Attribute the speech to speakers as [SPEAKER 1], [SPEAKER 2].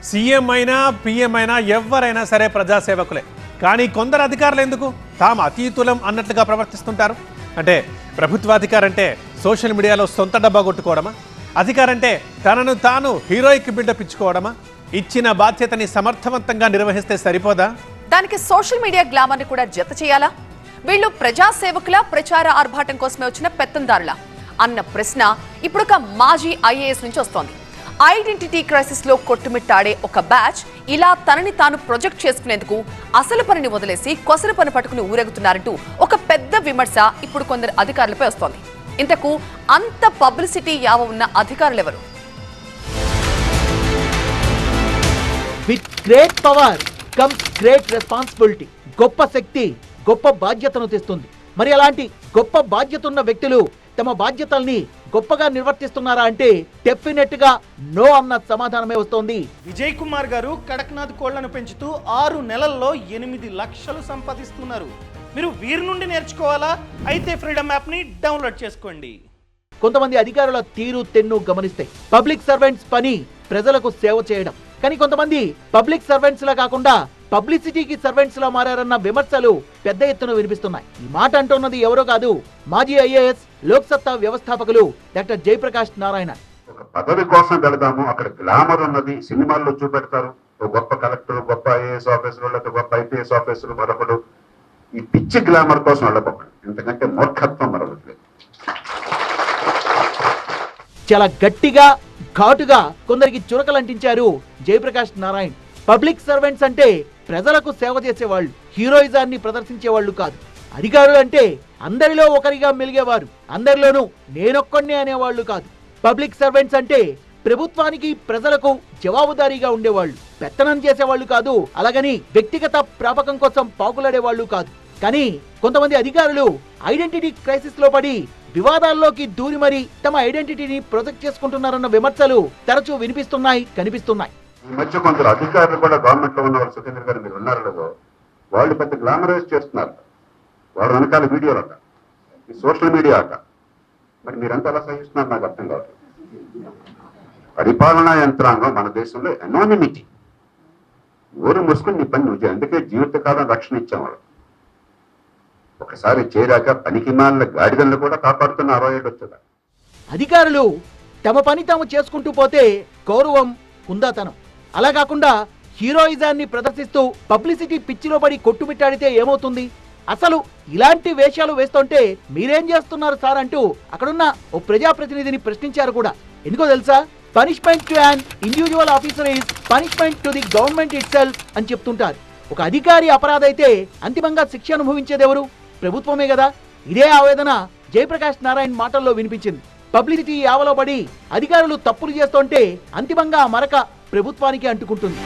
[SPEAKER 1] CM అయినా PM అయినా ఎవరైనా సరే ప్రజాసేవకులే. కానీ కొందరు అధికారులు ఎందుకు తాము అతీతులం అన్నట్లుగా ప్రవర్తిస్తుంటారు? అంటే ప్రభుత్వాధికారంటే సోషల్ మీడియాలో సొంత డబ్బా కొట్టుకోవడమా? అధికారంటే తనను తాను హీరోయిక్ బిల్డప్ ఇచ్చుకోవడమా? ఇచ్చిన బాధ్యతని సమర్థవంతంగా నిర్వహిస్తే సరిపోదా?
[SPEAKER 2] దానికి సోషల్ మీడియా గ్లామర్ని కూడా జత చేయాలా? వీళ్ళు ప్రజాసేవకుల ప్రచార ఆర్భాటం కోసమే వచ్చిన పెత్తందారులా అన్న ప్రశ్న ఇప్పుడు ఒక మాజీ ఐఏఎస్ నుంచి వస్తోంది. ఐడెంటిటీ క్రైసిస్ లో కొట్టుమిట్టాడే ఒక బ్యాచ్ ఇలా తనని తాను ప్రొజెక్ట్ చేసుకునేందుకు అసలు పనిని వదిలేసి కొసరు పని పట్టుకుని ఊరేగుతున్నారంటూ ఒక పెద్ద విమర్శ ఇప్పుడు కొందరు అధికారులపై వస్తోంది. ఇంతకు అంత పబ్లిసిటీ యావ ఉన్న అధికారులెవరు?
[SPEAKER 3] With great power comes great responsibility. గొప్ప శక్తి గొప్ప బాధ్యతను తెస్తుంది. మరి అలాంటి గొప్ప బాధ్యత ఉన్న వ్యక్తులు తమ బాధ్యతల్ని గొప్పగా నిర్వర్తిస్తున్నారా అంటే డెఫినెట్ గా నో అన్న సమాధానమే వస్తోంది.
[SPEAKER 4] విజయ్ కుమార్ గారు కడక్నాథ్ కోళ్లను పెంచుతూ 6 నెలల్లో 8 లక్షలు సంపాదిస్తున్నారు. మీరు వీరి నుండి నేర్చుకోవాలా? అయితే ఫ్రీడమ్ యాప్ ని డౌన్లోడ్ చేసుకోండి.
[SPEAKER 3] కొంతమంది అధికారుల తీరు తెన్ను గమనిస్తే పబ్లిక్ సర్వెంట్స్ పని ప్రజలకు సేవ చేయడం. కానీ కొంతమంది పబ్లిక్ సర్వెంట్స్ లా కాకుండా పబ్లిసిటీకి సర్వెంట్స్ లా మారారన్న విమర్శలు పెద్ద ఎత్తున వినిపిస్తున్నాయి. ఈ మాట అంటున్నది ఎవరో కాదు, మాజీ ఐఏఎస్ లోక్సత్తా వ్యవస్థాపకులు డాక్టర్ జయప్రకాష్ నారాయణ.
[SPEAKER 5] ఒక పదవి కోసం వెళదాము, అక్కడ గ్లామర్ ఉన్నది సినిమాల్లో చూపెడతారు. ఒక గొప్ప కలెక్టర్, గొప్ప ఐఏఎస్ ఆఫీసర్, లేకపోతే గొప్ప ఐపీఎస్ ఆఫీసర్ మరొకడు. ఈ పిచ్చి గ్లామర్ కోసం వెళ్ళబోకండి, ఎందుకంటే మూర్ఖత్వం మరొకట్లేదు.
[SPEAKER 3] చాలా గట్టిగా ఘాటుగా కొందరికి చురకలంటించారు జయప్రకాష్ నారాయణ్. పబ్లిక్ సర్వెంట్స్ అంటే ప్రజలకు సేవ చేసేవాళ్ళు, హీరోయిజాన్ని ప్రదర్శించేవాళ్ళు కాదు. అధికారులు అంటే అందరిలో ఒకరిగా మెలిగేవారు, అందరిలోనూ నేనొక్కడినే అనేవాళ్లు కాదు. పబ్లిక్ సర్వెంట్స్ అంటే ప్రభుత్వానికి ప్రజలకు జవాబుదారీగా ఉండేవాళ్ళు, పెత్తనం చేసేవాళ్ళు కాదు, అలాగని వ్యక్తిగత ప్రాపకం కోసం పాకులాడేవాళ్ళు కాదు. కానీ కొంతమంది అధికారులు ఐడెంటిటీ క్రైసిస్ లో పడి వివాదాల్లోకి దూరి మరీ తమ ఐడెంటిటీని ప్రొజెక్ట్ చేసుకుంటున్నారన్న విమర్శలు తరచూ వినిపిస్తున్నాయి, కనిపిస్తున్నాయి.
[SPEAKER 5] ఈ మధ్య కొందరు అధికారులు కూడా గవర్నమెంట్ లో ఉన్న వాళ్ళు, సుఖేంద్ర గారు మీరు ఉన్నారు లేదో, వాళ్ళు పెద్ద గ్లామరైజ్ చేస్తున్నారు. వాళ్ళ వెనకాల వీడియోలు అట, ఈ సోషల్ మీడియా అట. మరి మీరంతా ఎలా సహిస్తున్నారు నాకు అర్థం కావట్లేదు. పరిపాలనా యంత్రాంగం మన దేశంలో ఎనానిమిటీ, ఊరు మూసుకుని నీ పని నువ్వు. అందుకే జీవితకాలం రక్షణ ఇచ్చాం వాళ్ళు. ఒకసారి చేరాక పనికి మాలిన గాడిదలను కూడా కాపాడుతున్న 67 వచ్చేదా.
[SPEAKER 3] అధికారులు తమ పని తాము చేసుకుంటూ పోతే గౌరవం, హుందాతనం. అలా కాకుండా హీరోయిజాన్ని ప్రదర్శిస్తూ పబ్లిసిటీ పిచ్చిలో పడి కొట్టుమిట్టాడితే ఏమవుతుంది? అసలు ఇలాంటి వేషాలు వేస్తుంటే మీరేం చేస్తున్నారు సార్ అంటూ అక్కడున్న ఓ ప్రజాప్రతినిధిని ప్రశ్నించారు కూడా. ఎందుకో తెలుసా? Punishment to an individual officer is punishment to the government it self అని చెప్తుంటారు. ఒక అధికారి అపరాధైతే అంతిమంగా శిక్ష అనుభవించేది ఎవరు? ప్రభుత్వమే కదా. ఇదే ఆవేదన జయప్రకాష్ నారాయణ్ మాటల్లో వినిపించింది. పబ్లిసిటీ యావలో పడి అధికారులు తప్పులు చేస్తుంటే అంతిమంగా మరక ప్రభుత్వానికి అంటుకుంటుంది.